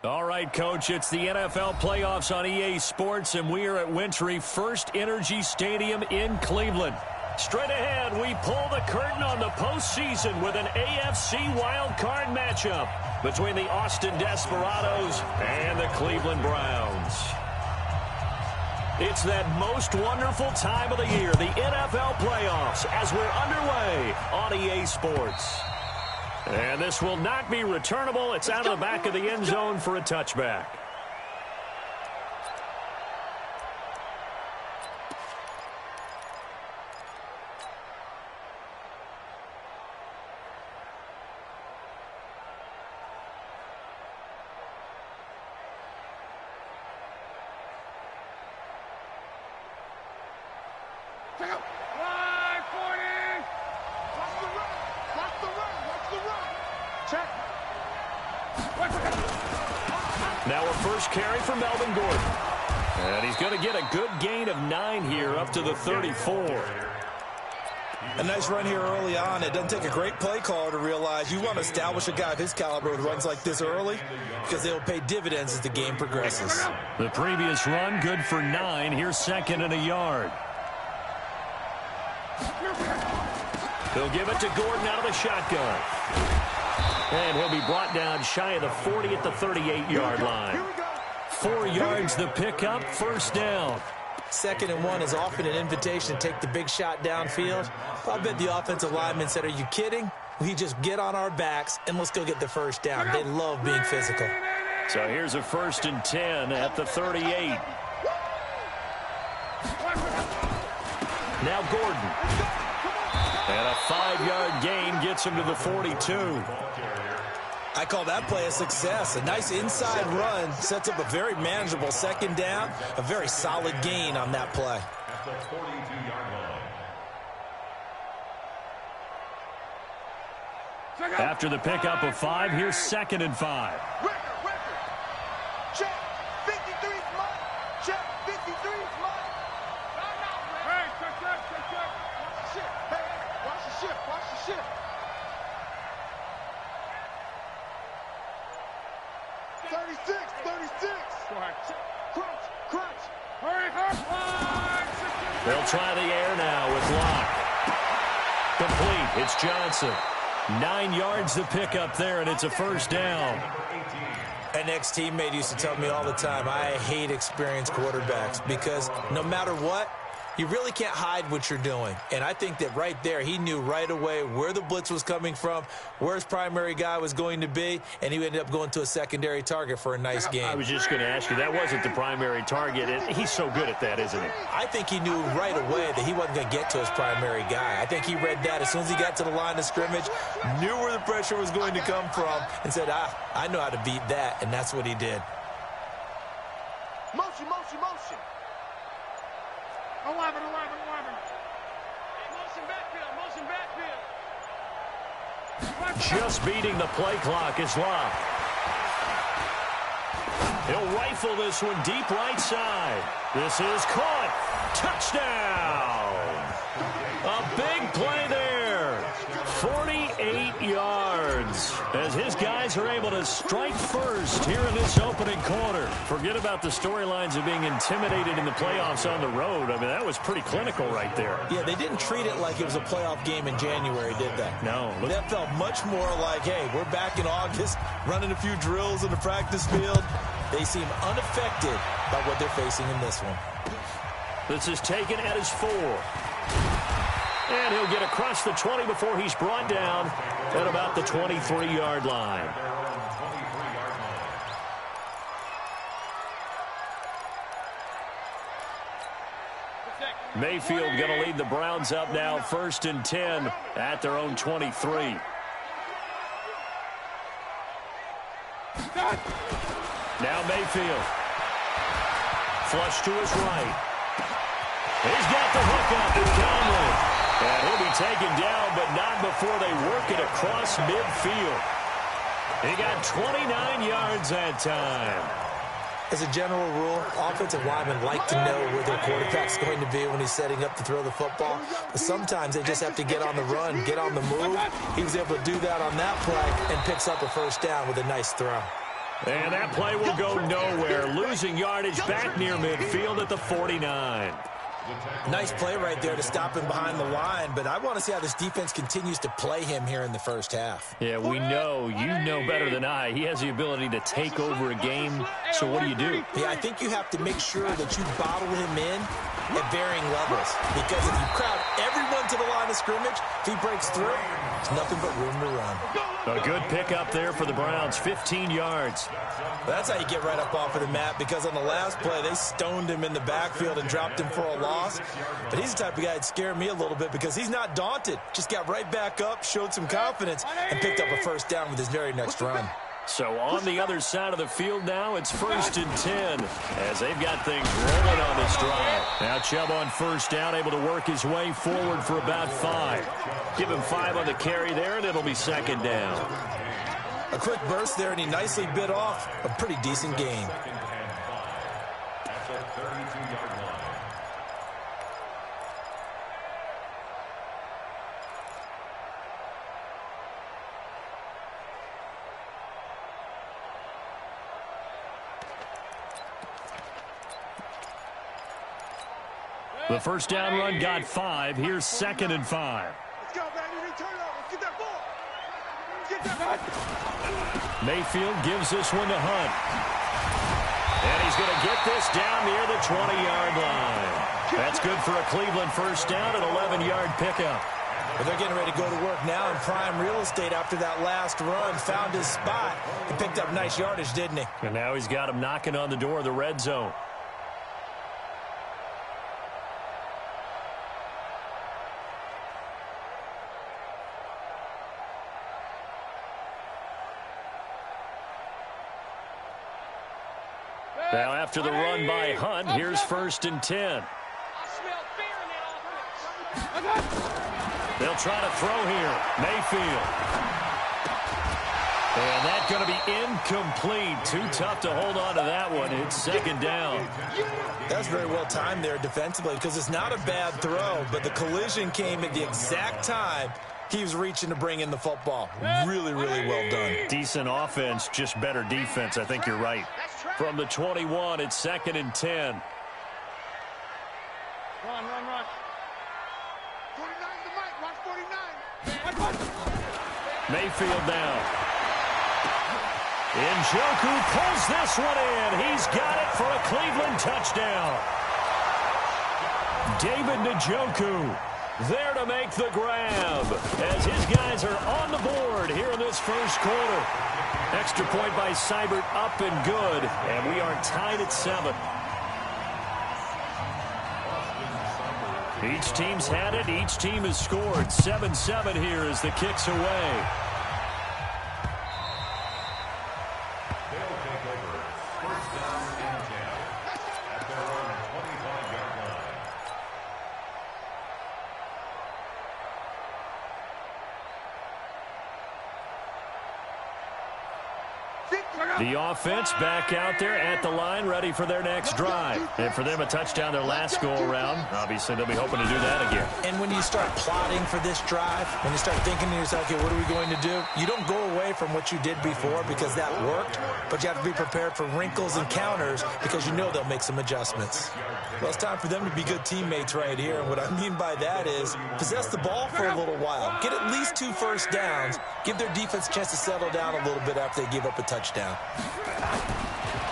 All right, Coach, it's the NFL playoffs on EA Sports, and we are at Wintry First Energy Stadium in Cleveland. Straight ahead, we pull the curtain on the postseason with an AFC wildcard matchup between the Austin Desperados and the Cleveland Browns. It's that most wonderful time of the year, the NFL playoffs, as we're underway on EA Sports. And this will not be returnable. It's out of the back of the end zone for a touchback. Now a first carry for Melvin Gordon. And he's going to get a good gain of 9 here up to the 34. A nice run here early on. It doesn't take a great play caller to realize you want to establish a guy of his caliber who runs like this early because they'll pay dividends as the game progresses. The previous run good for 9. Here's second and a yard. He'll give it to Gordon out of the shotgun. And he'll be brought down shy of the 40 at the 38-yard line. 4 yards the pickup, first down. 2nd and 1 is often an invitation to take the big shot downfield. I bet the offensive lineman said, are you kidding? We just get on our backs and let's go get the first down. They love being physical. So here's a 1st and 10 at the 38. Now Gordon. And a 5-yard gain gets him to the 42. I call that play a success. A nice inside run sets up a very manageable 2nd down. A very solid gain on that play. After the pickup of 5, here's 2nd and 5. Check. 53's mine. Check. 53's mine. Hey, check. Watch the shift. Hey, watch the shift. 36. Go ahead. Crunch. Hurry. They'll try the air now with Locke. Complete. It's Johnson. 9 yards the pickup there, and it's a first down. An ex-teammate used to tell me all the time, I hate experienced quarterbacks because no matter what, you really can't hide what you're doing. And I think that right there, he knew right away where the blitz was coming from, where his primary guy was going to be, and he ended up going to a secondary target for a nice game. I was just going to ask you, that wasn't the primary target. He's so good at that, isn't he? I think he knew right away that he wasn't going to get to his primary guy. I think he read that as soon as he got to the line of scrimmage, knew where the pressure was going to come from, and said, I know how to beat that, and that's what he did. Motion. 11. Motion backfield. Just beating the play clock is Locke. He'll rifle this one deep right side. This is caught. Touchdown. A big play there. 48 yards as his guys are able to strike first here in this opening quarter. Forget about the storylines of being intimidated in the playoffs on the road. I mean, that was pretty clinical right there. Yeah, they didn't treat it like it was a playoff game in January, did they? No. That felt much more like, hey, we're back in August, running a few drills in the practice field. They seem unaffected by what they're facing in this one. This is taken at his 4. And he'll get across the 20 before he's brought down at about the 23-yard line. Mayfield going to lead the Browns up now, 1st and 10 at their own 23. Now Mayfield. Flush to his right. He's got the hook up and Conley. And he'll be taken down, but not before they work it across midfield. He got 29 yards that time. As a general rule, offensive linemen like to know where their quarterback's going to be when he's setting up to throw the football. But sometimes they just have to get on the run, get on the move. He was able to do that on that play and picks up a first down with a nice throw. And that play will go nowhere. Losing yardage back near midfield at the 49. Nice play right there to stop him behind the line, but I want to see how this defense continues to play him here in the first half. Yeah, we know. You know better than I. He has the ability to take over a game, so what do? Yeah, I think you have to make sure that you bottle him in at varying levels, because if you crowd everyone to the line of scrimmage, if he breaks through, there's nothing but room to run. A good pickup there for the Browns, 15 yards. That's how you get right up off of the mat, because on the last play, they stoned him in the backfield and dropped him for a loss. But he's the type of guy that scared me a little bit because he's not daunted. Just got right back up, showed some confidence, and picked up a first down with his very next run. So on the other side of the field now, it's 1st and 10 as they've got things rolling on this drive. Now Chubb on first down, able to work his way forward for about 5. Give him 5 on the carry there, and it'll be 2nd down. A quick burst there, and he nicely bit off a pretty decent gain. The first down run got 5. Here's 2nd and 5. Let's go, baby. Turn it over. Let's get that ball. Get that. Mayfield gives this one to Hunt. And he's going to get this down near the 20-yard line. That's good for a Cleveland first down, an 11-yard pickup. But they're getting ready to go to work now in prime real estate after that last run. Found his spot and picked up nice yardage, didn't he? And now he's got him knocking on the door of the red zone. Now after the run by Hunt, here's 1st and 10. They'll try to throw here. Mayfield. And that's going to be incomplete. Too tough to hold on to that one. It's 2nd down. That's very well timed there defensively, because it's not a bad throw, but the collision came at the exact time he was reaching to bring in the football. Really, really well done. Decent offense, just better defense. I think you're right. From the 21, it's 2nd and 10. Run. 49 the mic. Watch 49. Mayfield now. Njoku pulls this one in. He's got it for a Cleveland touchdown. David Njoku there to make the grab as his guys are on the board here in this first quarter. Extra point by Seibert, up and good, and we are tied at 7. Each team's had it. Each team has scored. 7-7 here as the kick's away. The offense back out there at the line, ready for their next drive. And for them, a touchdown their last go-around. Obviously, they'll be hoping to do that again. And when you start plotting for this drive, when you start thinking to yourself, okay, what are we going to do? You don't go away from what you did before because that worked, but you have to be prepared for wrinkles and counters because you know they'll make some adjustments. Well, it's time for them to be good teammates right here. And what I mean by that is possess the ball for a little while. Get at least 2 first downs. Give their defense a chance to settle down a little bit after they give up a touchdown.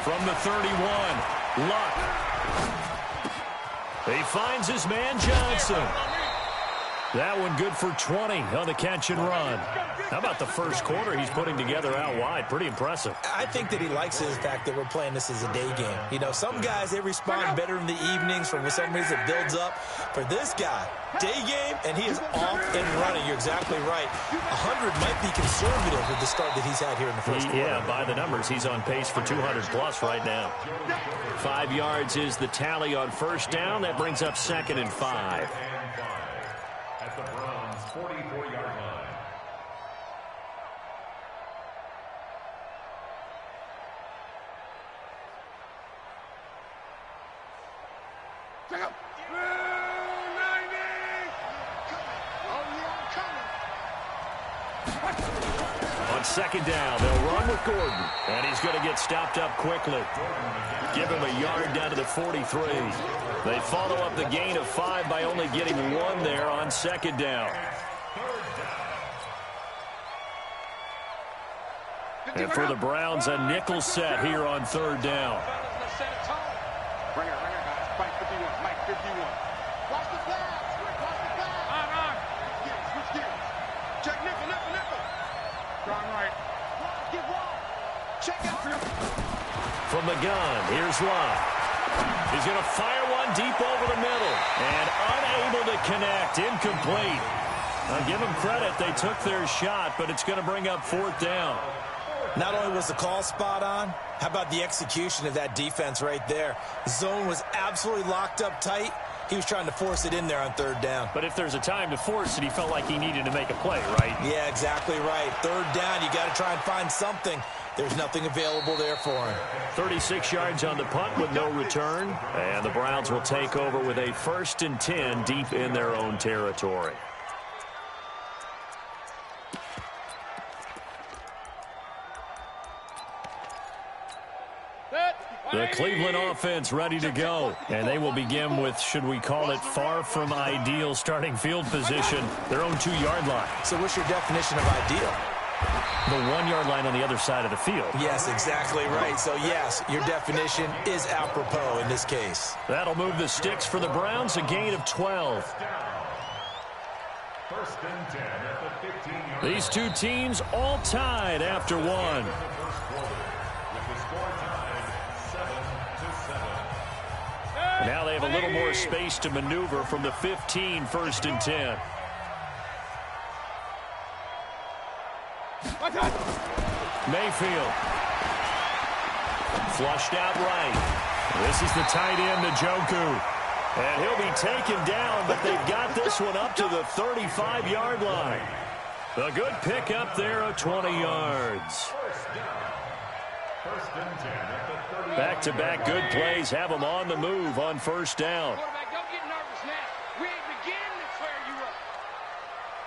From the 31, Luck. He finds his man Johnson. That one good for 20 on the catch and run. How about the first quarter he's putting together out wide? Pretty impressive. I think that he likes the fact that we're playing this as a day game. You know, some guys, they respond better in the evenings. For some reason, it builds up. For this guy, day game, and he is off and running. You're exactly right. 100 might be conservative with the start that he's had here in the first quarter. Yeah, by the numbers, he's on pace for 200-plus right now. 5 yards is the tally on first down. That brings up 2nd and 5. At the Browns' 44-yard line. Check up. 90. Oh, yeah, I'm coming. On second down, they'll run with Gordon. And he's going to get stopped up quickly. Give him a yard down to the 43. They follow up the gain of 5 by only getting 1 there on second down. And for the Browns, a nickel set here on third down. Bring it, guys. Mike 51. Mike 51. Watch the pass. Watch the pass. On. Switch gears. Check nickel. Strong right. Get wide. Check out. From the gun, here's Love. He's going to fire one deep over the middle. And unable to connect. Incomplete. I'll give them credit. They took their shot, but it's going to bring up fourth down. Not only was the call spot on, how about the execution of that defense right there? The zone was absolutely locked up tight. He was trying to force it in there on third down. But if there's a time to force it, he felt like he needed to make a play, right? Yeah, exactly right. Third down, you got to try and find something. There's nothing available there for him. 36 yards on the punt with no return. And the Browns will take over with a 1st and 10 deep in their own territory. The Cleveland offense ready to go. And they will begin with, should we call it, far from ideal starting field position, their own 2-yard line. So what's your definition of ideal? The 1-yard line on the other side of the field. Yes, exactly right. So, yes, your definition is apropos in this case. That'll move the sticks for the Browns, a gain of 12. 1st and 10 at the 15-yard line. These two teams all tied after one. Now they have a little more space to maneuver from the 15, 1st and 10. Mayfield. Flushed out right. This is the tight end, Njoku. And he'll be taken down, but they've got this one up to the 35-yard line. A good pickup there of 20 yards. Back-to-back good plays have them on the move on 1st down. Quarterback, don't get nervous now. We ain't beginning to tear you up.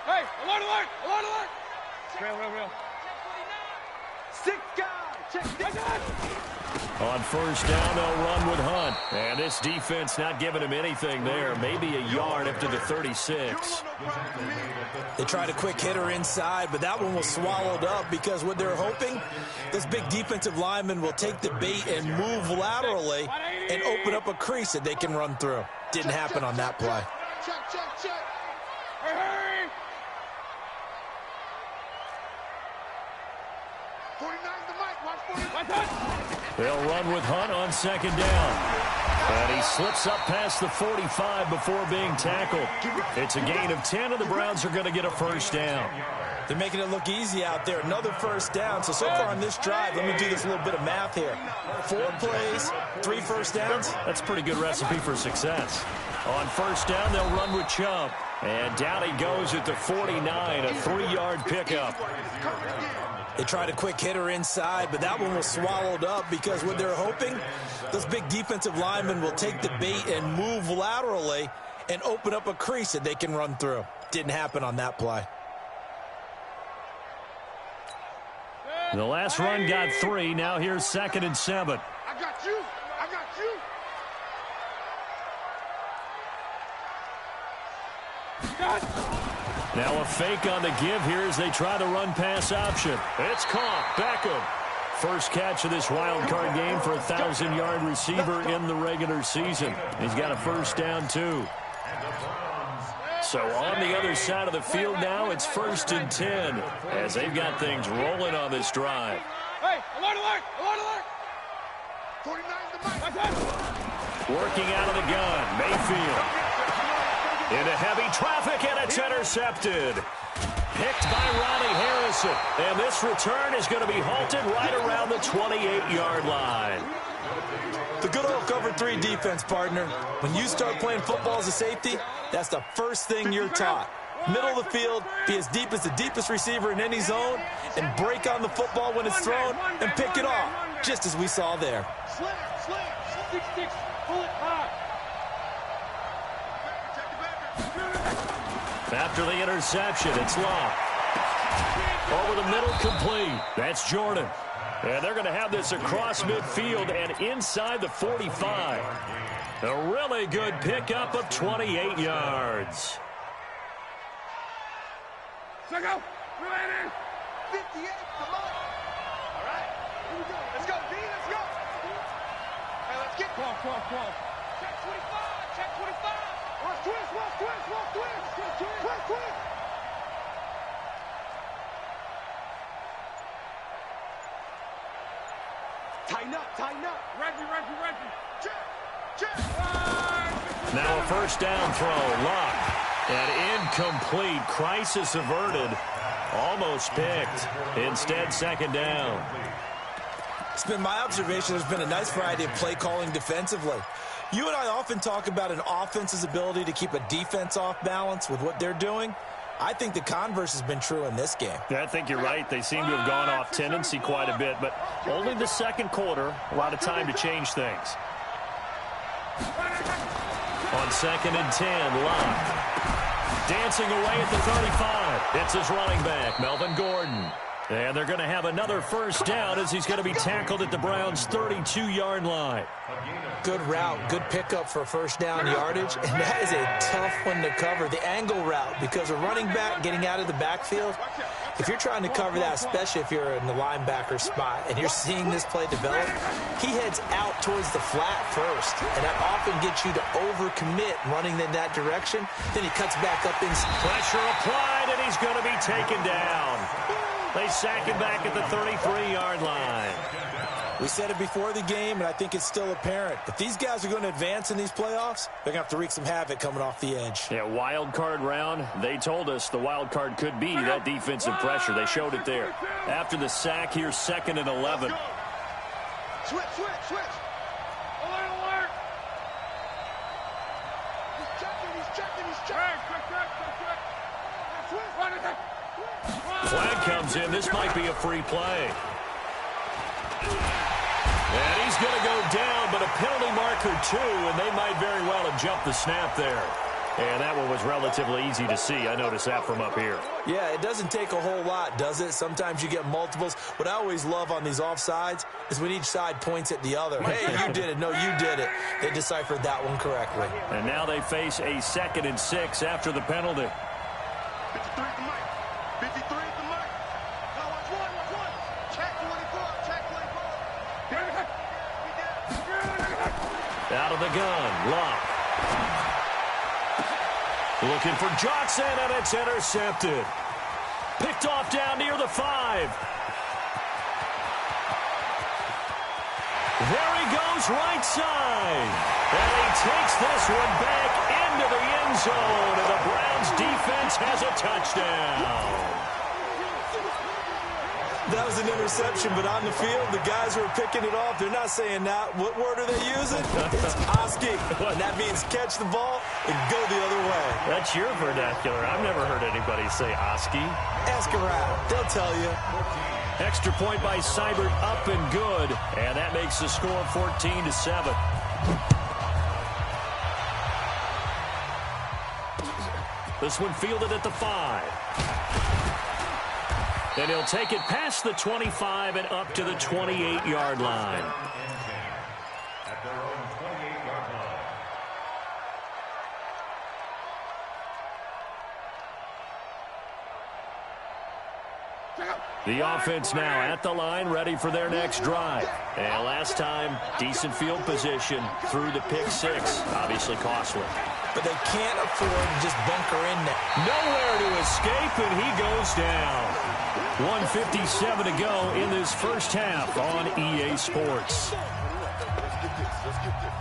Hey, alert! Real. 6 guys, check this. On 1st down, they'll run with Hunt. And this defense not giving him anything there. Maybe a yard up to the 36. They tried a quick hitter inside, but that one was swallowed up because what they're hoping, this big defensive lineman will take the bait and move laterally and open up a crease that they can run through. Didn't happen on that play. Check. Hey! 49's the mic. Watch 49. They'll run with Hunt on 2nd down. And he slips up past the 45 before being tackled. It's a gain of 10, and the Browns are going to get a 1st down. They're making it look easy out there. Another 1st down. So far on this drive, let me do this little bit of math here. 4 plays, 3 1st downs. That's a pretty good recipe for success. On 1st down, they'll run with Chubb. And down he goes at the 49, a 3-yard pickup. They tried a quick hitter inside, but that one was swallowed up because what they're hoping, this big defensive lineman will take the bait and move laterally and open up a crease that they can run through. Didn't happen on that play. The last run got 3. Now here's 2nd and 7. I got you. Now a fake on the give here as they try the run-pass option. It's caught. Beckham. First catch of this wild card game for a 1,000-yard receiver in the regular season. He's got a 1st down, too. So on the other side of the field now, it's 1st and 10 as they've got things rolling on this drive. Hey, alert! 49's the mic. Working out of the gun, Mayfield. Into heavy traffic, and it's intercepted. Picked by Ronnie Harrison. And this return is going to be halted right around the 28-yard line. The good old cover 3 defense, partner. When you start playing football as a safety, that's the first thing you're taught. Middle of the field, be as deep as the deepest receiver in any zone, and break on the football when it's thrown and pick it off, just as we saw there. Slam. 6, pull it high. After the interception, it's Love. Over the middle, complete. That's Jordan. And they're going to have this across midfield and inside the 45. A really good pickup of 28 yards. Let's go. 58, come on. All right, here we go. Let's go, D, let's go. Hey, let's get 12. Check 25. Watch twist. Tighten up. Reggie. Check. Now a first down throw. Luck. And incomplete. Crisis averted. Almost picked. Instead, second down. It's been my observation there's been a nice variety of play calling defensively. You and I often talk about an offense's ability to keep a defense off balance with what they're doing. I think the converse has been true in this game. Yeah, I think you're right. They seem to have gone off tendency quite a bit, but only the second quarter. A lot of time to change things. On 2nd and 10, Luck. Dancing away at the 35. It's his running back, Melvin Gordon. And they're going to have another first down as he's going to be tackled at the Browns' 32-yard line. Good route, good pickup for first down yardage, and that is a tough one to cover. The angle route, because a running back getting out of the backfield, if you're trying to cover that, especially if you're in the linebacker spot and you're seeing this play develop, he heads out towards the flat first, and that often gets you to overcommit running in that direction. Then he cuts back up inside. Pressure applied, and he's going to be taken down. They sack him back at the 33-yard line. We said it before the game, and I think it's still apparent. If these guys are going to advance in these playoffs, they're going to have to wreak some havoc coming off the edge. Yeah, wild card round. They told us the wild card could be that defensive pressure. They showed it there. After the sack, here's 2nd and 11. Switch. Alert. He's checking. Flag comes in. This might be a free play. And he's going to go down, but a penalty marker too, and they might very well have jumped the snap there. And that one was relatively easy to see. I noticed that from up here. Yeah, it doesn't take a whole lot, does it? Sometimes you get multiples. What I always love on these offsides is when each side points at the other. Hey, you did it. No, you did it. They deciphered that one correctly. And now they face a 2nd and 6 after the penalty. 53 at the mic. 53 at the mic. Now watch one. Check 24. Out of the gun, Luck. Looking for Johnson, and it's intercepted. Picked off down near the 5. There he goes, right side. And he takes this one back into the end zone, and the Browns defense has a touchdown. That was an interception, but on the field, the guys who are picking it off, they're not saying that. What word are they using? It's Oski. And that means catch the ball and go the other way. That's your vernacular. I've never heard anybody say Oski. Ask around. They'll tell you. Extra point by Seibert, up and good. And that makes the score 14-7. This one fielded at the 5. And he'll take it past the 25 and up to the 28-yard line. At their own 28-yard line. The offense now at the line, ready for their next drive. And last time, decent field position through the pick 6. Obviously costly. But they can't afford to just bunker in there. Nowhere to escape, and he goes down. 1:57 to go in this first half on EA Sports. Let's get this.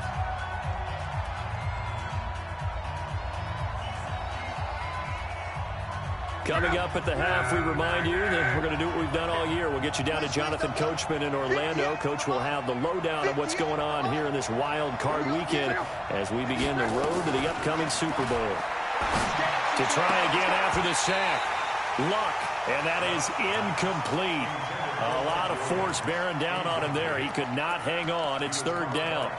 Coming up at the half, we remind you that we're going to do what we've done all year. We'll get you down to Jonathan Coachman in Orlando. Coach will have the lowdown of what's going on here in this wild card weekend as we begin the road to the upcoming Super Bowl. To try again after the sack. Luck, and that is incomplete. A lot of force bearing down on him there. He could not hang on. It's third down.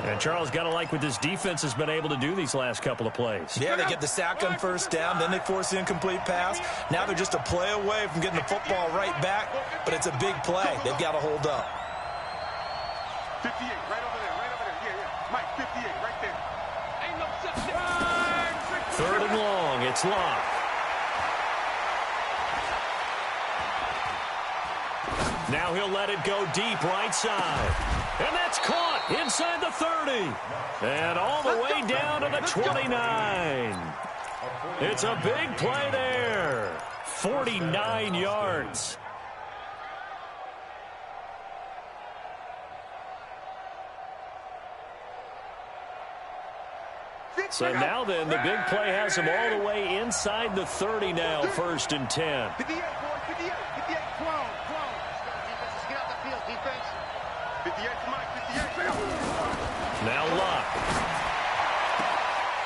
And Charles, got to like what this defense has been able to do these last couple of plays. Yeah, they get the sack on first down, then they force the incomplete pass. Now they're just a play away from getting the football right back, but it's a big play. They've got to hold up. 58, right over there, yeah. Mike, 58, right there. Ain't no substitute. Third and long, it's Locke. Now he'll let it go deep right side. And that's caught inside the 30. And all the way down to the 29. It's a big play there. 49 yards. So now then, the big play has him all the way inside the 30 now, 1st and 10. 58, boys, 58, 58, 12. Let's get out the field, defense. 58 to Mike, 58. Now Luck.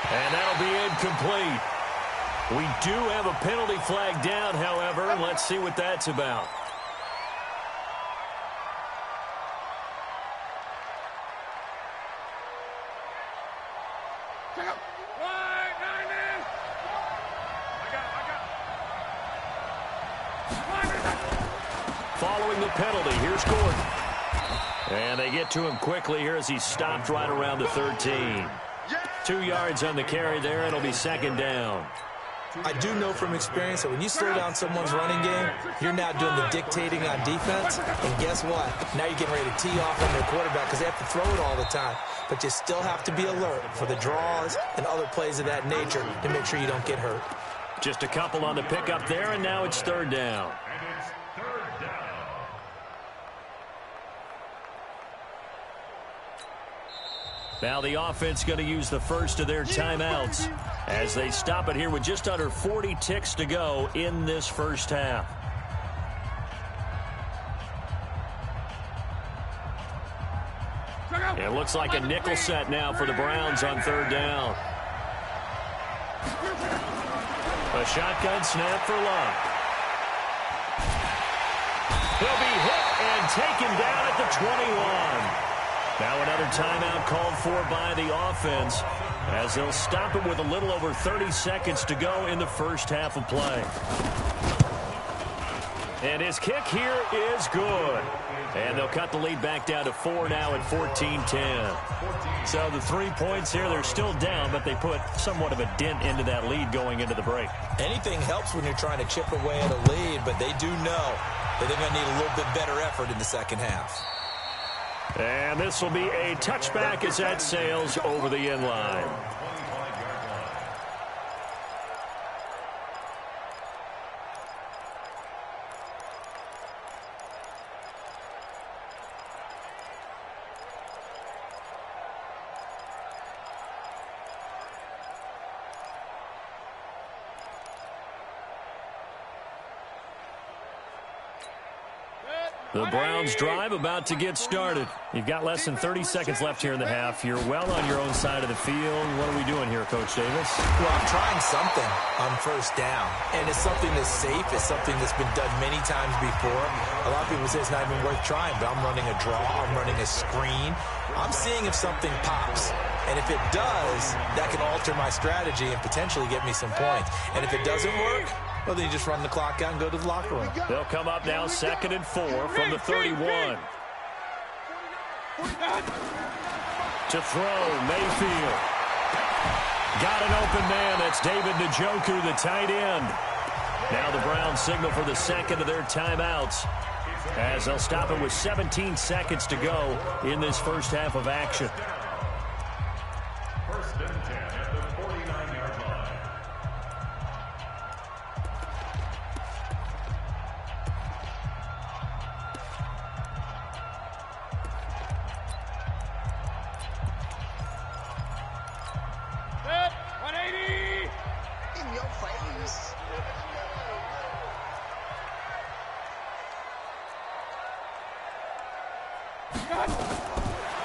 And that'll be incomplete. We do have a penalty flag down, however. Let's see what that's about. Following the penalty, here's Gordon. And they get to him quickly here as he's stopped right around the 13. 2 yards on the carry there. It'll be 2nd down. I do know from experience that when you slow down someone's running game, you're now doing the dictating on defense. And guess what? Now you're getting ready to tee off on their quarterback because they have to throw it all the time. But you still have to be alert for the draws and other plays of that nature to make sure you don't get hurt. Just a couple on the pickup there, and now it's 3rd down. Now the offense going to use the first of their timeouts as they stop it here with just under 40 ticks to go in this first half. It looks like a nickel set now for the Browns on 3rd down. A shotgun snap for Luck. He'll be hit and taken down at the 21. Now another timeout called for by the offense as they'll stop it with a little over 30 seconds to go in the first half of play. And his kick here is good. And they'll cut the lead back down to 4 now at 14-10. So the 3 points here, they're still down, but they put somewhat of a dent into that lead going into the break. Anything helps when you're trying to chip away at a lead, but they do know that they're going to need a little bit better effort in the second half. And this will be a touchback as that sails over the end line. The Browns drive about to get started. You've got less than 30 seconds left here in the half. You're well on your own side of the field. What are we doing here, Coach Davis? Well, I'm trying something on first down. And it's something that's safe. It's something that's been done many times before. A lot of people say it's not even worth trying, but I'm running a draw. I'm running a screen. I'm seeing if something pops. And if it does, that can alter my strategy and potentially get me some points. And if it doesn't work, well, then you just run the clock out and go to the locker room. They'll come up now 2nd and 4 from the 31. To throw, Mayfield. Got an open man. That's David Njoku, the tight end. Now the Browns signal for the second of their timeouts as they'll stop it with 17 seconds to go in this first half of action. 1st and 10 at the 49-yard line.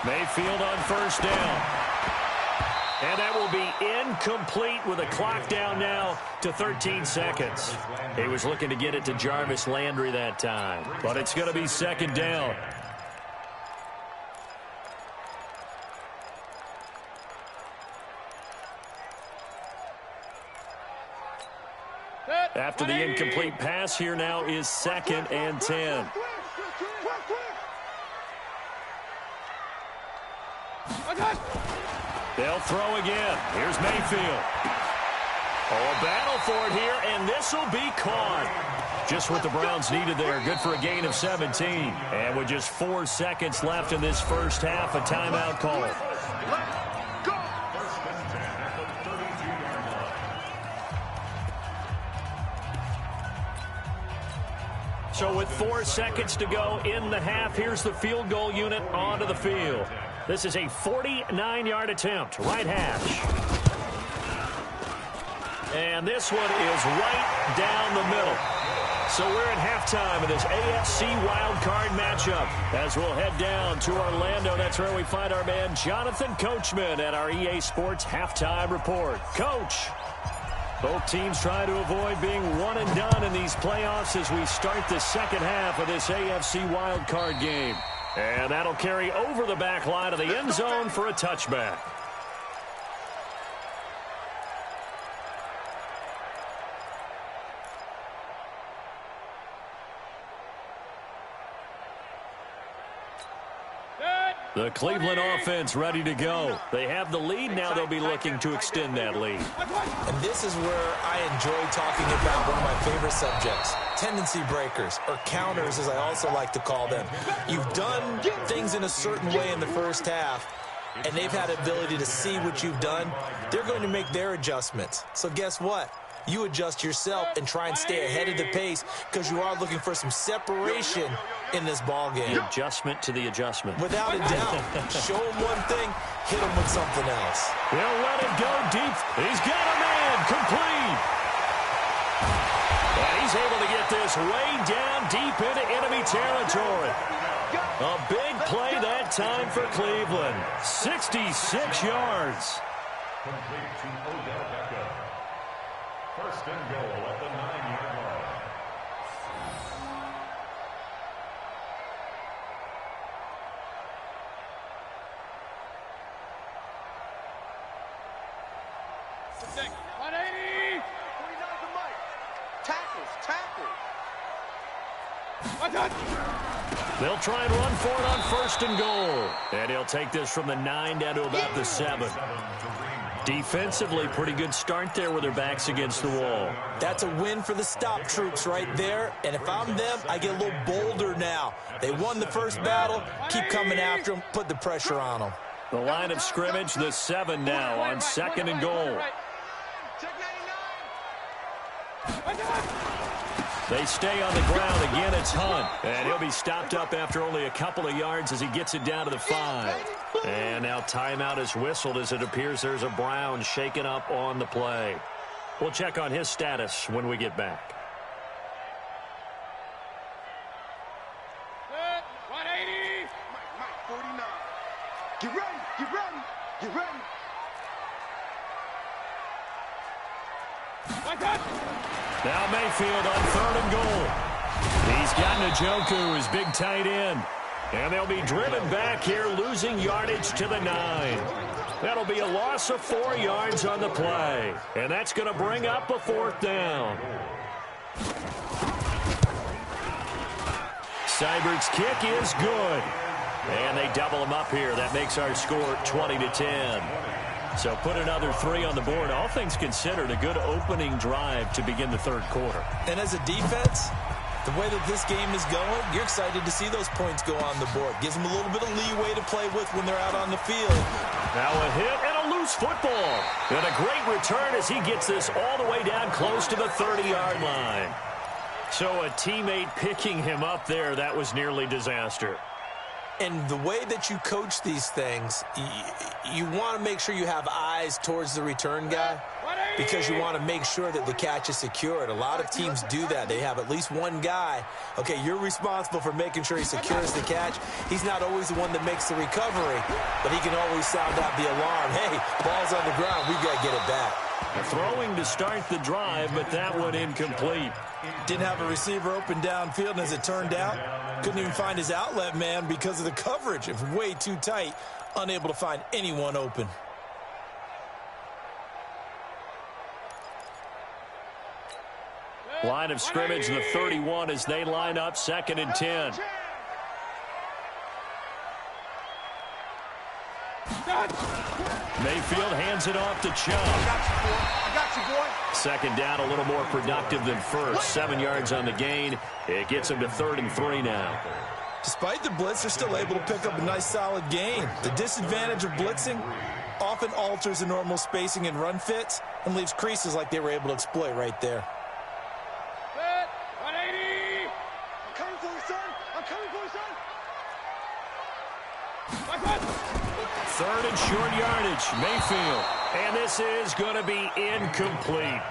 Mayfield on first down. And that will be incomplete with a clock down now to 13 seconds. He was looking to get it to Jarvis Landry that time, but it's going to be second down. After the incomplete pass, here now is 2nd and 10. They'll throw again. Here's Mayfield. Oh, a battle for it here, and this will be caught. Just what the Browns needed there. Good for a gain of 17. And with just 4 seconds left in this first half, a timeout call. So with 4 seconds to go in the half, here's the field goal unit onto the field. This is a 49-yard attempt, right hash. And this one is right down the middle. So we're at halftime of this AFC wildcard matchup as we'll head down to Orlando. That's where we find our man Jonathan Coachman at our EA Sports Halftime Report. Coach, both teams try to avoid being one and done in these playoffs as we start the second half of this AFC wildcard game. And that'll carry over the back line of the end zone for a touchback. The Cleveland offense ready to go. They have the lead. Now they'll be looking to extend that lead. And this is where I enjoy talking about one of my favorite subjects, tendency breakers, or counters as I also like to call them. You've done things in a certain way in the first half, and they've had the ability to see what you've done. They're going to make their adjustments. So guess what? You adjust yourself and try and stay ahead of the pace because you are looking for some separation in this ball game. The adjustment to the adjustment. Without a doubt. Show him one thing, hit him with something else. He'll let it go deep. He's got a man complete. And he's able to get this way down deep into enemy territory. A big play that time for Cleveland. 66 yards. Complete to Odell Beckham. First and goal at the 9-yard line. Protect. 180. 49's the mic. Tackles. They'll try and run for it on first and goal. And he'll take this from the 9 down to about the 7. Defensively, pretty good start there with their backs against the wall. That's a win for the stop troops right there. And if I'm them, I get a little bolder now. They won the first battle. Keep coming after them. Put the pressure on them. The line of scrimmage, the 7 now on second and goal. They stay on the ground. Again, it's Hunt. And he'll be stopped up after only a couple of yards as he gets it down to the 5. And now timeout is whistled as it appears there's a Brown shaken up on the play. We'll check on his status when we get back. 180. Mike, 49. Get ready, get ready, get ready. Now Mayfield on third and goal. He's got Njoku, his big tight end. And they'll be driven back here, losing yardage to the 9. That'll be a loss of 4 yards on the play. And that's going to bring up a 4th down. Seibert's kick is good. And they double him up here. That makes our score 20-10. So put another 3 on the board. All things considered, a good opening drive to begin the third quarter. And as a defense, the way that this game is going, you're excited to see those points go on the board. Gives them a little bit of leeway to play with when they're out on the field. Now a hit and a loose football. And a great return as he gets this all the way down close to the 30-yard line. So a teammate picking him up there, that was nearly disaster. And the way that you coach these things, you want to make sure you have eyes towards the return guy. because you want to make sure that the catch is secured. A lot of teams do that. They have at least one guy. Okay, you're responsible for making sure he secures the catch. He's not always the one that makes the recovery, but he can always sound out the alarm. Hey, ball's on the ground. We've got to get it back. Throwing to start the drive, but that one incomplete. Didn't have a receiver open downfield, and as it turned out, couldn't even find his outlet man because of the coverage. It was way too tight, unable to find anyone open. Line of scrimmage, the 31 as they line up, 2nd and 10. Mayfield hands it off to Chubb. I got you, boy. 2nd down, a little more productive than first. 7 yards on the gain. It gets him to 3rd and 3 now. Despite the blitz, they're still able to pick up a nice, solid gain. The disadvantage of blitzing often alters the normal spacing and run fits and leaves creases like they were able to exploit right there. 180. I'm coming for you, son. I'm coming for you, son. 3rd and short yardage, Mayfield. And this is going to be incomplete.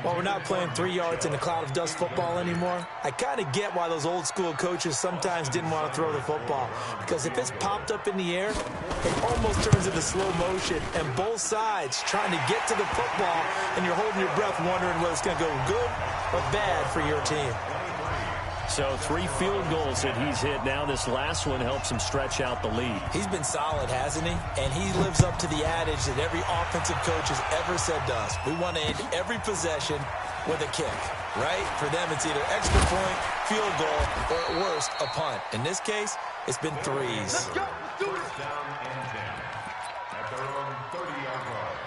Well, we're not playing 3 yards in a cloud of dust football anymore. I kind of get why those old school coaches sometimes didn't want to throw the football. Because if it's popped up in the air, it almost turns into slow motion. And both sides trying to get to the football, and you're holding your breath wondering whether it's going to go good or bad for your team. So 3 field goals that he's hit now. This last one helps him stretch out the lead. He's been solid, hasn't he? And he lives up to the adage that every offensive coach has ever said to us. We want to end every possession with a kick, right? For them, it's either extra point, field goal, or at worst, a punt. In this case, it's been threes. Let's go. Let's do it. Down and 10 at their own 30-yard line.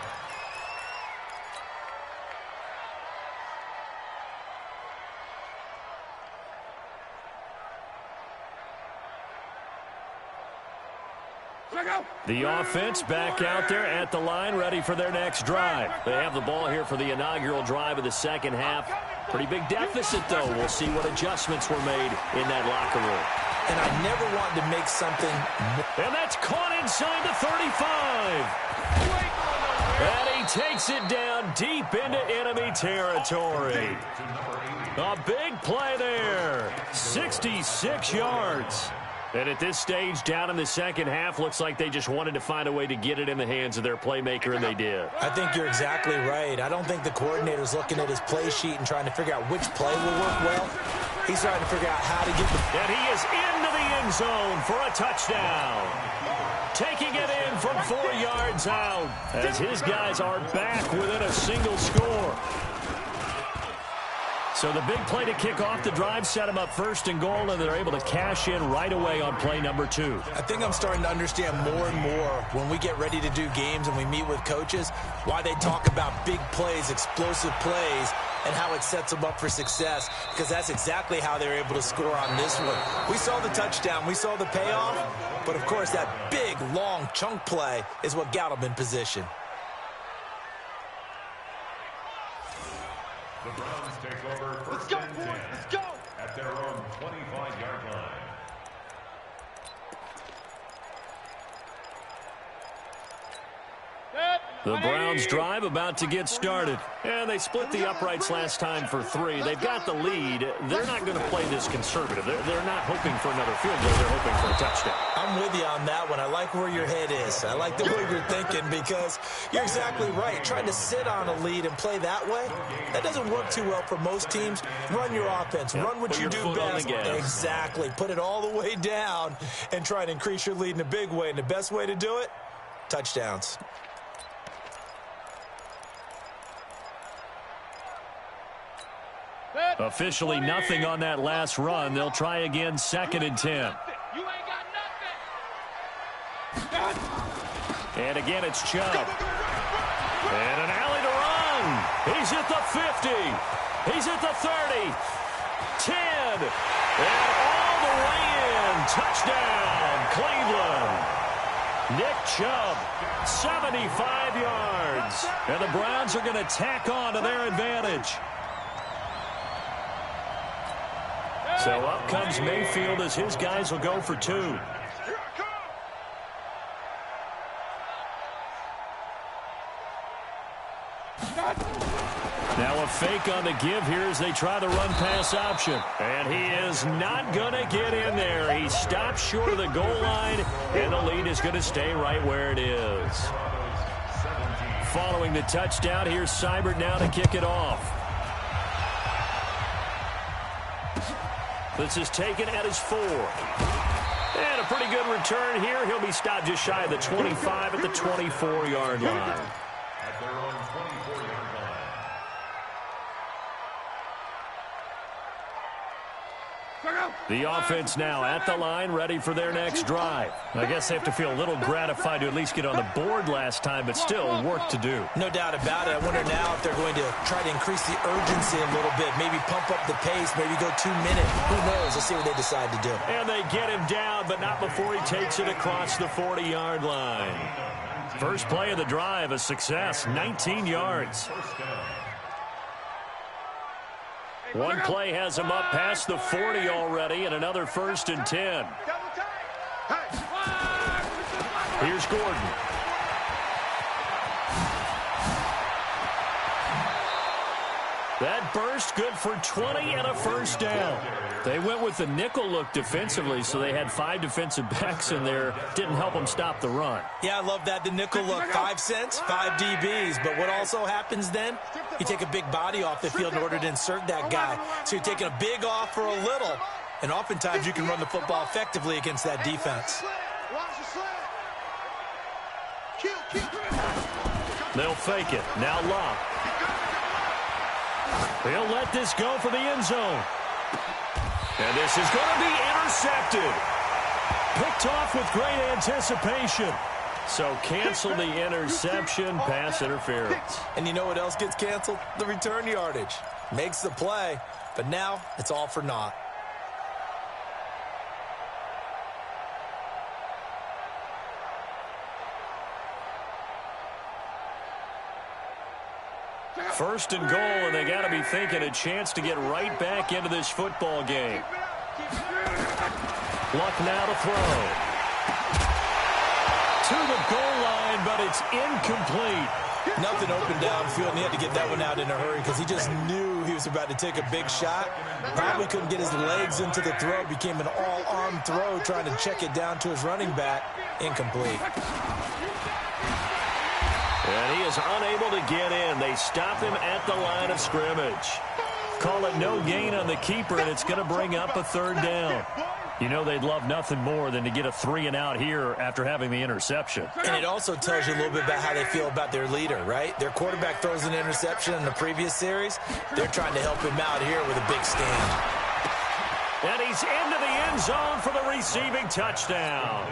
The offense back out there at the line, ready for their next drive. They have the ball here for the inaugural drive of the second half. Pretty big deficit, though. We'll see what adjustments were made in that locker room. And I never wanted to make something. And that's caught inside the 35. And he takes it down deep into enemy territory. A big play there. 66 yards. And at this stage, down in the second half, looks like they just wanted to find a way to get it in the hands of their playmaker, and they did. I think you're exactly right. I don't think the coordinator's looking at his play sheet and trying to figure out which play will work well. He's trying to figure out how to get the... And he is into the end zone for a touchdown. Taking it in from 4 yards out as his guys are back within a single score. So the big play to kick off the drive set them up 1st and goal, and they're able to cash in right away on play number 2. I think I'm starting to understand more and more when we get ready to do games and we meet with coaches why they talk about big plays, explosive plays, and how it sets them up for success, because that's exactly how they're able to score on this one. We saw the touchdown. We saw the payoff. But, of course, that big, long chunk play is what got them in position. The Browns take over 1st and 10 at their own 25-yard line. The Browns drive about to get started. And they split the uprights last time for 3. They've got the lead. They're not going to play this conservative. They're not hoping for another field goal. They're hoping for a touchdown. I'm with you on that one. I like where your head is. I like the way you're thinking, because you're exactly right. Trying to sit on a lead and play that way, that doesn't work too well for most teams. Run your offense. Run what you do best. Exactly. Put it all the way down and try and increase your lead in a big way. And the best way to do it, touchdowns. Officially nothing on that last run. They'll try again 2nd and 10. You ain't got nothing. And again, it's Chubb. And an alley to run. He's at the 50. He's at the 30. 10. And all the way in. Touchdown, Cleveland. Nick Chubb, 75 yards. And the Browns are going to tack on to their advantage. So up comes Mayfield as his guys will go for 2. fake on the give here as they try the run-pass option. And he is not going to get in there. He stops short of the goal line, and the lead is going to stay right where it is. Following the touchdown, here's Seibert now to kick it off. This is taken at his 4. And a pretty good return here. He'll be stopped just shy of the 25 at the 24-yard line. At their own 24-yard line. The offense now at the line, ready for their next drive. I guess they have to feel a little gratified to at least get on the board last time, but still work to do. No doubt about it. I wonder now if they're going to try to increase the urgency a little bit, maybe pump up the pace, maybe go 2 minutes. Who knows? Let's see what they decide to do. And they get him down, but not before he takes it across the 40-yard line. First play of the drive, a success, 19 yards. One play has him up past the 40 already, and another 1st and 10. Here's Gordon. That burst good for 20 and a first down. They went with the nickel look defensively, so they had 5 defensive backs in there. Didn't help them stop the run. Yeah, I love that. The nickel look, 5 cents, 5 DBs. But what also happens then? You take a big body off the field in order to insert that guy. So you're taking a big off for a little. And oftentimes you can run the football effectively against that defense. They'll fake it. Now Locke. He'll let this go for the end zone. And this is going to be intercepted. Picked off with great anticipation. So cancel the interception, pass interference. And you know what else gets canceled? The return yardage. Makes the play, but now it's all for naught. First and goal, and they got to be thinking a chance to get right back into this football game. Luck now to throw. To the goal line, but it's incomplete. Nothing open downfield, and he had to get that one out in a hurry because he just knew he was about to take a big shot. Probably couldn't get his legs into the throw. Became an all-arm throw, trying to check it down to his running back. Incomplete. And he is unable to get in. They stop him at the line of scrimmage. Call it no gain on the keeper, and it's going to bring up a 3rd down. You know they'd love nothing more than to get a 3-and-out here after having the interception. And it also tells you a little bit about how they feel about their leader, right? Their quarterback throws an interception in the previous series. They're trying to help him out here with a big stand. And he's into the end zone for the receiving touchdown.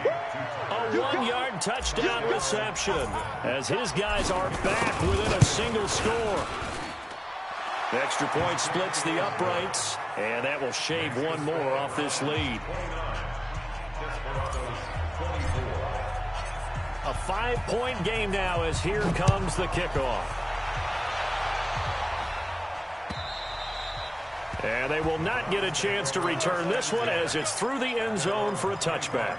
A 1-yard touchdown reception as his guys are back within a single score. The extra point splits the uprights, and that will shave one more off this lead. A 5-point game now as here comes the kickoff. And they will not get a chance to return this one as it's through the end zone for a touchback.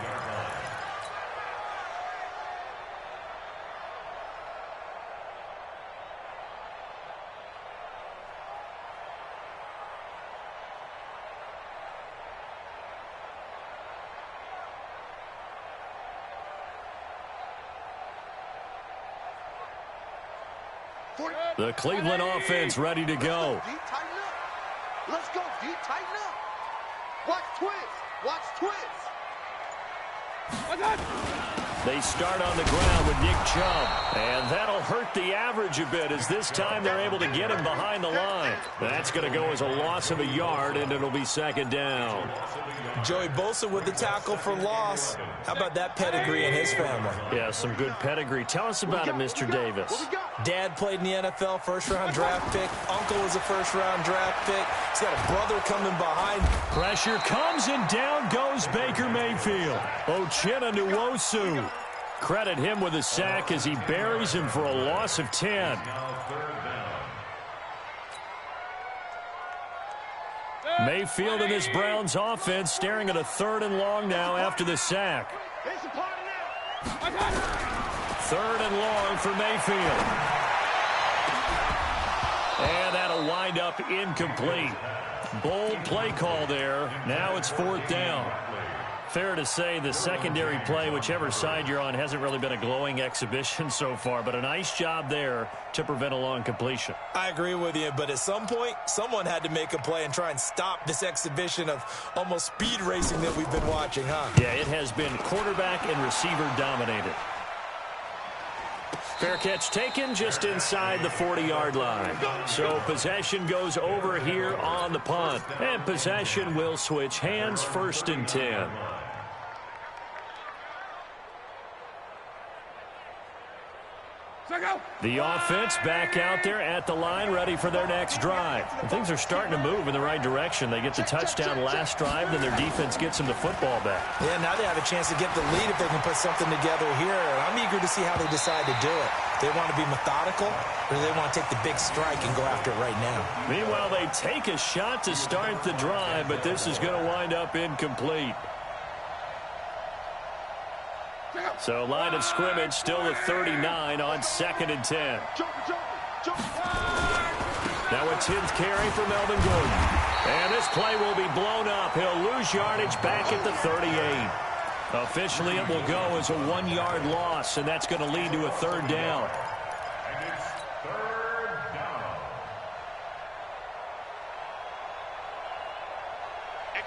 The Cleveland offense ready to go. Let's go, D. Tighten up. Watch twist. Watch twist. They start on the ground with Nick Chubb. And that'll hurt the average a bit as this time they're able to get him behind the line. That's going to go as a loss of a yard, and it'll be 2nd down. Joey Bosa with the tackle for loss. How about that pedigree in his family? Yeah, some good pedigree. Tell us about it, Mr. Davis. Dad played in the NFL, first-round draft pick. Uncle was a first-round draft pick. He's got a brother coming behind. Pressure comes, and down goes Baker Mayfield. Uchenna Nwosu. Credit him with a sack as he buries him for a loss of 10. Mayfield and this Browns offense staring at a 3rd and long now after the sack. 3rd and long for Mayfield. And that'll wind wind up incomplete. Bold play call there. Now it's 4th down. Fair to say the secondary play, whichever side you're on, hasn't really been a glowing exhibition so far, but a nice job there to prevent a long completion. I agree with you, but at some point, someone had to make a play and try and stop this exhibition of almost speed racing that we've been watching, huh? Yeah, it has been quarterback and receiver dominated. Fair catch taken just inside the 40-yard line. So possession goes over here on the punt. And possession will switch hands, 1st and 10. The offense back out there at the line, ready for their next drive. And things are starting to move in the right direction. They get the touchdown last drive, then their defense gets them the football back. Yeah, now they have a chance to get the lead if they can put something together here. And I'm eager to see how they decide to do it. Do they want to be methodical, or do they want to take the big strike and go after it right now? Meanwhile, they take a shot to start the drive, but this is going to wind up incomplete. So line of scrimmage still at 39 on 2nd and 10. Now a 10th carry for Melvin Gordon. And this play will be blown up. He'll lose yardage back at the 38. Officially, it will go as a 1-yard loss, and that's going to lead to a 3rd down. And it's 3rd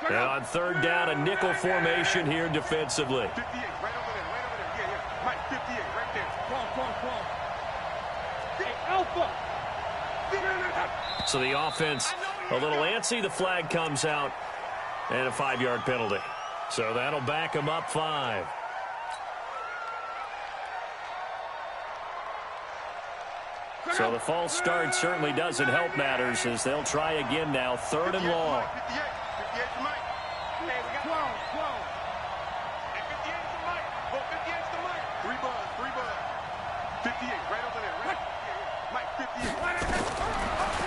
down. Now on 3rd down, a nickel formation here defensively. 58, right over there, right over there. Yeah. Mike, 58, right there. Come on. Hey, Alpha. So the offense a little antsy. The flag comes out, and a 5-yard penalty. So that'll back them up 5. So the false start certainly doesn't help matters as they'll try again now. 3rd and long. 58 to Mike. Hey, we got 12. And 58 to Mike. Oh, 58 to Mike. 3 buzz. 58, right over there. Right? Mike, 58.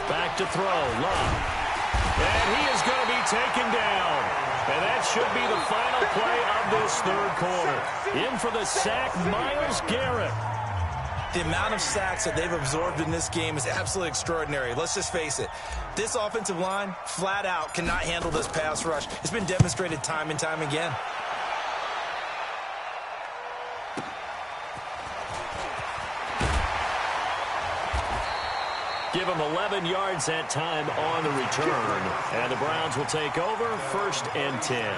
Back to throw. Love. And he is going to be taken down. And that should be the final play of this 3rd quarter. In for the sack, Myles Garrett. The amount of sacks that they've absorbed in this game is absolutely extraordinary. Let's just face it. This offensive line, flat out, cannot handle this pass rush. It's been demonstrated time and time again. Give them 11 yards that time on the return. And the Browns will take over 1st and 10.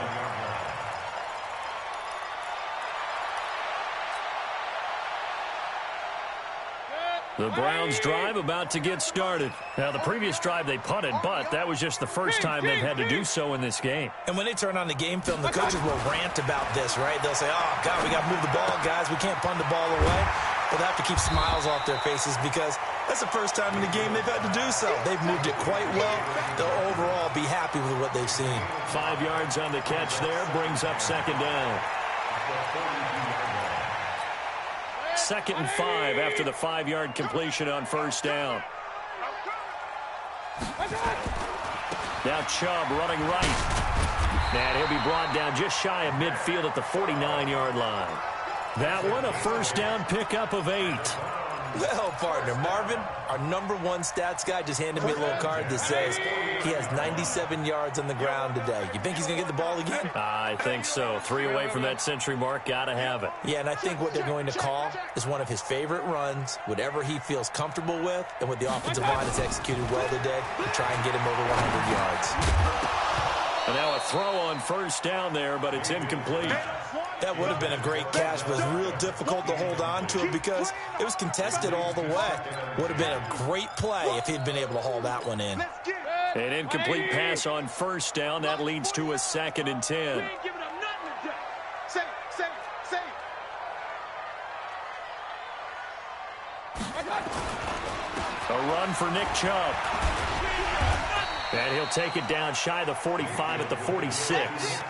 The Browns drive about to get started. Now, the previous drive they punted, but that was just the first time they've had to do so in this game. And when they turn on the game film, the coaches will rant about this, right? They'll say, oh, God, we got to move the ball, guys. We can't punt the ball away. But they have to keep smiles off their faces because that's the first time in the game they've had to do so. They've moved it quite well. They'll overall be happy with what they've seen. 5 yards on the catch there brings up 2nd down. 2nd and 5 after the 5-yard completion on 1st down. Now Chubb running right. And he'll be brought down just shy of midfield at the 49-yard line. That one, a 1st down pickup of 8. Well, partner, Marvin, our number 1 stats guy, just handed me a little card that says he has 97 yards on the ground today. You think he's going to get the ball again? I think so. 3 away from that century mark. Got to have it. Yeah, and I think what they're going to call is one of his favorite runs, whatever he feels comfortable with, and with the offensive line has executed well today, to try and get him over 100 yards. And now a throw on 1st down there, but it's incomplete. That would have been a great catch, but it was real difficult to hold on to it because it was contested all the way. Would have been a great play if he'd been able to haul that one in. An incomplete pass on 1st down. That leads to a 2nd and 10. A run for Nick Chubb. And he'll take it down shy of the 45 at the 46.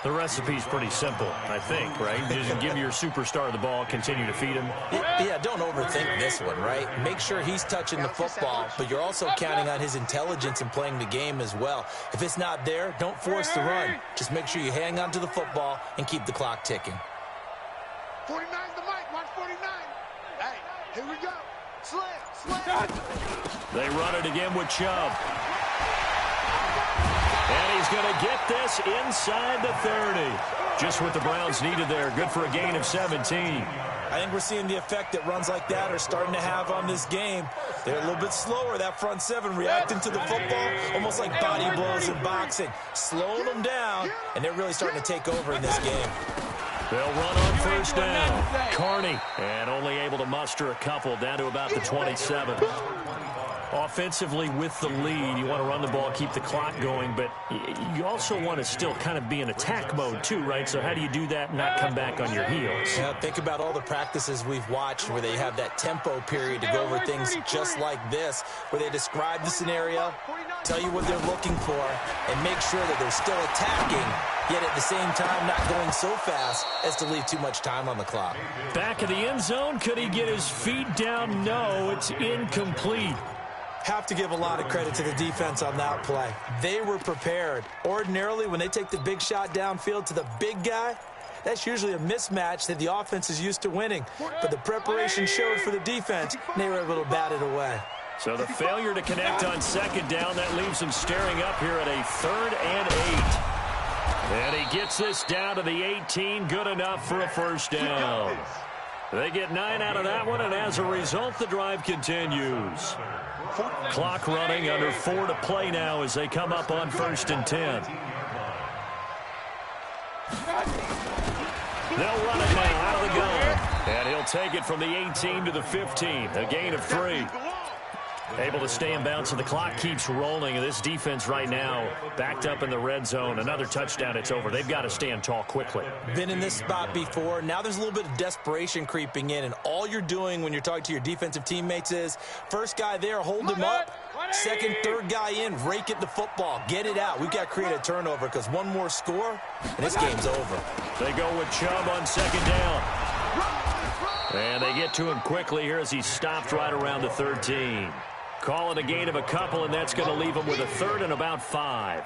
The recipe's pretty simple, I think, right? Just give your superstar the ball, continue to feed him. Yeah, don't overthink this one, right? Make sure he's touching the football, but you're also counting on his intelligence in playing the game as well. If it's not there, don't force the run. Just make sure you hang on to the football and keep the clock ticking. 49's the mic. Watch 49. Hey, here we go. Slam. They run it again with Chubb. And he's going to get this inside the 30. Just what the Browns needed there. Good for a gain of 17. I think we're seeing the effect that runs like that are starting to have on this game. They're a little bit slower, that front seven, reacting to the football, almost like body blows in boxing, slowing them down, and they're really starting to take over in this game. They'll run on first down. Carney, and only able to muster a couple down to about the 27. Offensively with the lead, you want to run the ball, keep the clock going, but you also want to still kind of be in attack mode too, right? So how do you do that and not come back on your heels? Yeah, think about all the practices we've watched where they have that tempo period to go over things just like this, where they describe the scenario, tell you what they're looking for, and make sure that they're still attacking, yet at the same time not going so fast as to leave too much time on the clock. Back of the end zone, could he get his feet down? No, it's incomplete. Have to give a lot of credit to the defense on that play. They were prepared. Ordinarily, when they take the big shot downfield to the big guy, that's usually a mismatch that the offense is used to winning. But the preparation showed for the defense, and they were able to bat it away. So the failure to connect on second down, that leaves them staring up here at a 3rd and 8. And he gets this down to the 18, good enough for a first down. They get 9 out of that one, and as a result, the drive continues. Clock running, under 4 to play now as they come up on 1st and 10. They'll run it now out of the gun. And he'll take it from the 18 to the 15, a gain of 3. Able to stay in bounds, so the clock keeps rolling. This defense right now backed up in the red zone. Another touchdown, it's over. They've got to stand tall quickly. Been in this spot before. Now there's a little bit of desperation creeping in, and all you're doing when you're talking to your defensive teammates is first guy there, hold him up. Second, third guy in, rake at the football. Get it out. We've got to create a turnover because one more score, and this game's over. They go with Chubb on second down. And they get to him quickly here as he's stopped right around the 13. Call it a gain of a couple, and that's going to leave him with a 3rd and about 5.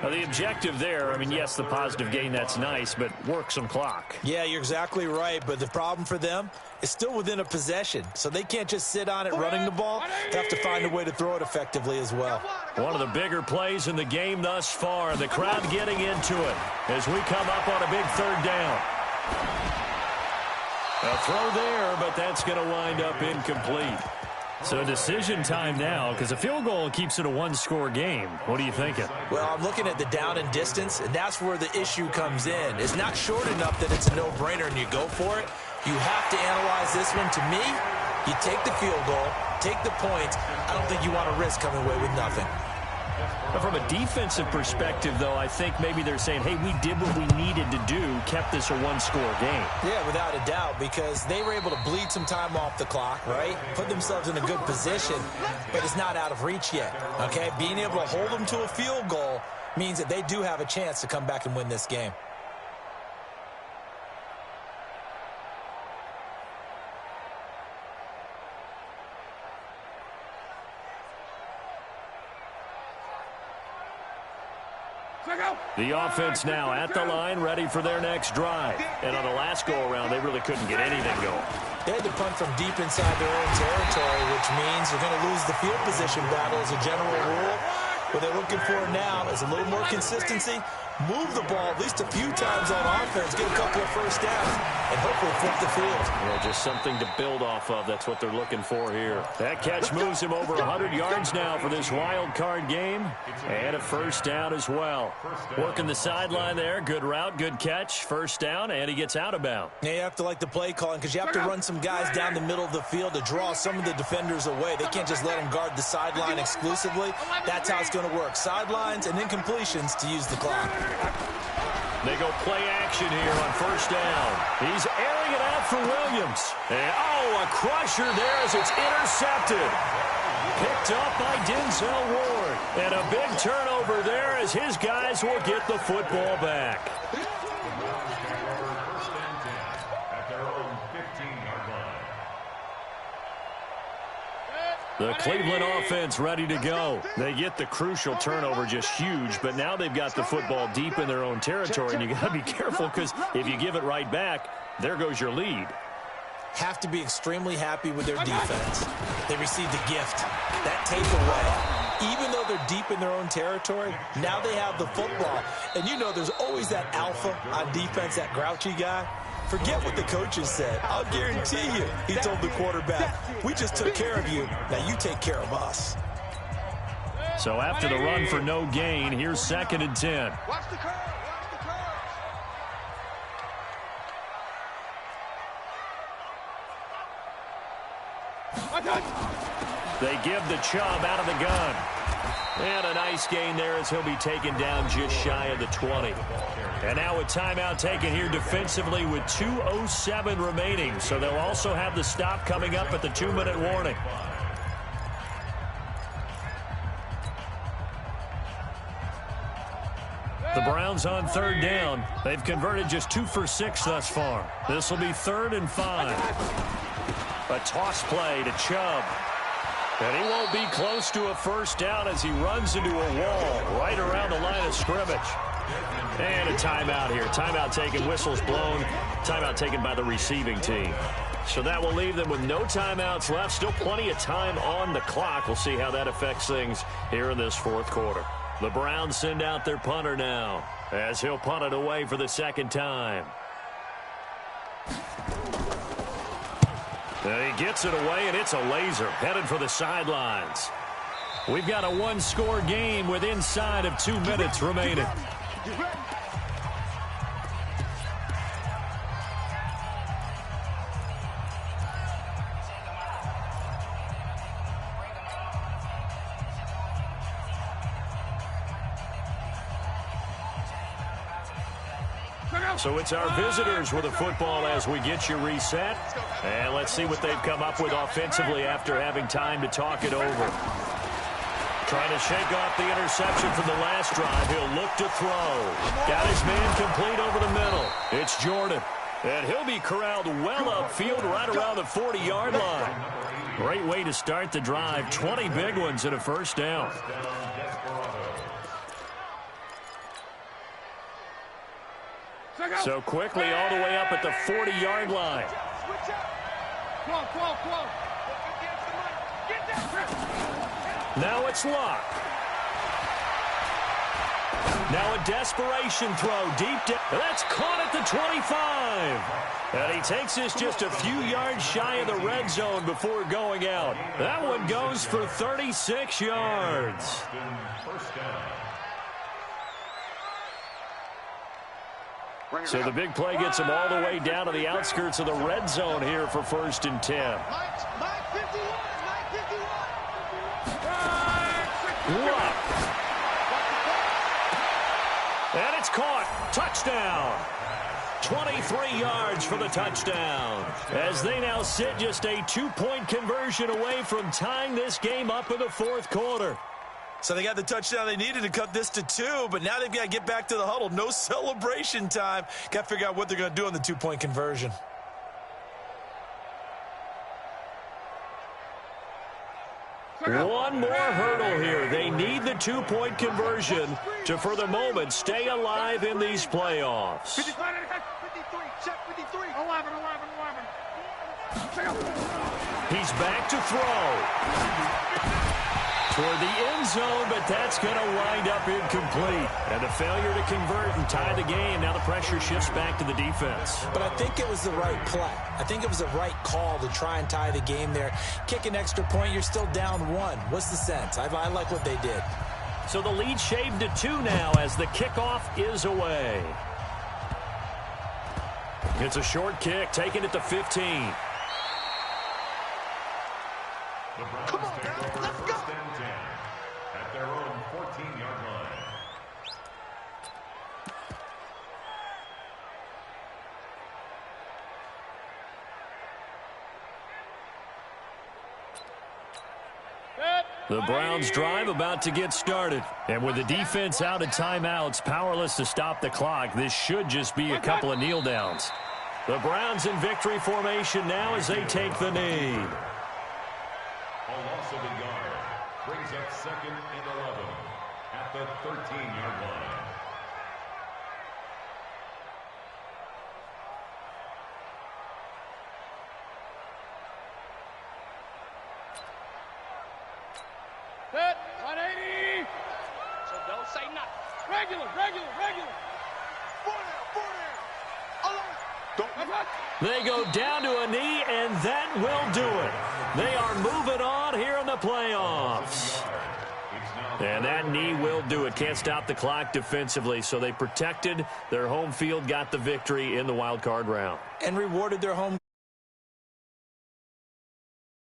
Now, the objective there, I mean, yes, the positive gain, that's nice, but work some clock. Yeah, you're exactly right, but the problem for them is still within a possession, so they can't just sit on it running the ball. They have to find a way to throw it effectively as well. One of the bigger plays in the game thus far, the crowd getting into it as we come up on a big 3rd down. A throw there, but that's going to wind up incomplete. So decision time now, because a field goal keeps it a one-score game. What are you thinking? Well, I'm looking at the down and distance, and that's where the issue comes in. It's not short enough that it's a no-brainer and you go for it. You have to analyze this one. To me, you take the field goal, take the points. I don't think you want to risk coming away with nothing. But from a defensive perspective, though, I think maybe they're saying, hey, we did what we needed to do, kept this a one-score game. Yeah, without a doubt, because they were able to bleed some time off the clock, right? Put themselves in a good position, but it's not out of reach yet, okay? Being able to hold them to a field goal means that they do have a chance to come back and win this game. The offense now at the line, ready for their next drive. And on the last go-around, they really couldn't get anything going. They had to punt from deep inside their own territory, which means they're going to lose the field position battle as a general rule. What they're looking for now is a little more consistency, move the ball at least a few times on offense, get a couple of first downs, and hopefully flip the field. Yeah, just something to build off of. That's what they're looking for here. That catch moves him over 100 yards now for this wild card game. And a first down as well. Working the sideline there. Good route, good catch. First down, and he gets out of bounds. Yeah, you have to like the play calling because you have to run some guys down the middle of the field to draw some of the defenders away. They can't just let them guard the sideline exclusively. That's how it's going to work. Sidelines and incompletions to use the clock. They go play action here on first down. He's airing it out for Williams. And, a crusher there as it's intercepted. Picked up by Denzel Ward. And a big turnover there as his guys will get the football back. The Cleveland offense ready to go. They get the crucial turnover, just huge, but now they've got the football deep in their own territory, and you got to be careful because if you give it right back, there goes your lead. have to be extremely happy with their defense. They received a gift. That takeaway, even though they're deep in their own territory, now they have the football. And you know there's always that alpha on defense, that grouchy guy. Forget what the coaches said. I'll guarantee you, he told the quarterback, we just took care of you. Now you take care of us. So after the run for no gain, here's 2nd and 10. Watch the curve. They give the Chubb out of the gun. And a nice gain there as he'll be taken down just shy of the 20. And now a timeout taken here defensively with 2:07 remaining. So they'll also have the stop coming up at the 2-minute warning. The Browns on 3rd down. They've converted just 2 for 6 thus far. This will be 3rd and 5. A toss play to Chubb. And he won't be close to a first down as he runs into a wall right around the line of scrimmage. And a timeout here. Timeout taken, whistles blown. Timeout taken by the receiving team. So that will leave them with no timeouts left. Still plenty of time on the clock. We'll see how that affects things here in this 4th quarter. The Browns send out their punter now as he'll punt it away for the 2nd time. And he gets it away, and it's a laser headed for the sidelines. We've got a 1-score game with inside of 2 minutes remaining. So it's our visitors with the football as we get you reset. And let's see what they've come up with offensively after having time to talk it over. Trying to shake off the interception from the last drive. He'll look to throw. Got his man complete over the middle. It's Jordan. And he'll be corralled well upfield right around the 40-yard line. Great way to start the drive. 20 big ones and a first down. So quickly all the way up at the 40-yard line. Now it's Luck. Now a desperation throw deep down. That's caught at the 25. And he takes this just a few yards shy of the red zone before going out. That one goes for 36 yards. So the big play gets him all the way down to the outskirts of the red zone here for 1st and 10. Luck. And it's caught. Touchdown. 23 yards for the touchdown. As they now sit just a 2-point conversion away from tying this game up in the 4th quarter. So they got the touchdown they needed to cut this to 2, but now they've got to get back to the huddle. No celebration time. Got to figure out what they're going to do on the 2-point conversion. One more hurdle here. They need the 2-point conversion to, for the moment, stay alive in these playoffs. 53, check 53. 11. He's back to throw. Toward the end zone, but that's going to wind up incomplete. And a failure to convert and tie the game. Now the pressure shifts back to the defense. But I think it was the right play. I think it was the right call to try and tie the game there. Kick an extra point, you're still down 1. What's the sense? I like what they did. So the lead shaved to 2 now as the kickoff is away. It's a short kick, taken at the 15. Come on, guys, let's go. At their own 14-yard line. The Browns drive about to get started. And with the defense out of timeouts, powerless to stop the clock, this should just be a couple of kneel downs. The Browns in victory formation now as they take the knee. A loss of a yard brings up 2nd and 11 at the 13-yard line. Set. 180. So don't say nothing. Regular. They go down to a knee, and that will do it. They are moving on here in the playoffs. And that knee will do it. Can't stop the clock defensively, so they protected their home field, got the victory in the wild card round. And rewarded their home